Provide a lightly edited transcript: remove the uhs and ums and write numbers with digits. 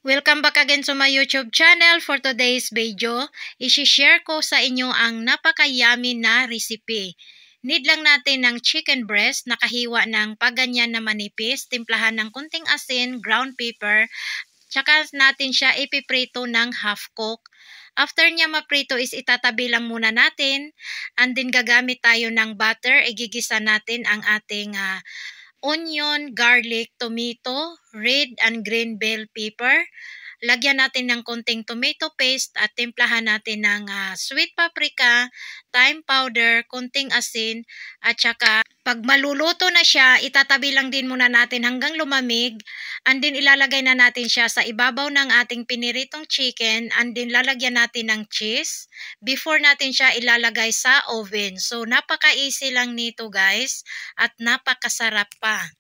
Welcome back again to my YouTube channel. For today's video, isi-share ko sa inyo ang napaka-yummy na recipe. Need lang natin ng chicken breast na kahiwa ng paganyan na manipis, timplahan ng kunting asin, ground pepper, tsaka natin siya ipiprito ng half cook. After niya maprito is itatabi lang muna natin, and then gagamit tayo ng butter, igigisa natin ang ating onion, garlic, tomato, red and green bell pepper. Lagyan natin ng konting tomato paste at timplahan natin ng sweet paprika, thyme powder, konting asin, at saka pag maluluto na siya, itatabi lang din muna natin hanggang lumamig, and then ilalagay na natin siya sa ibabaw ng ating piniritong chicken, and then lalagyan natin ng cheese before natin siya ilalagay sa oven. So napaka-easy lang nito guys at napakasarap pa.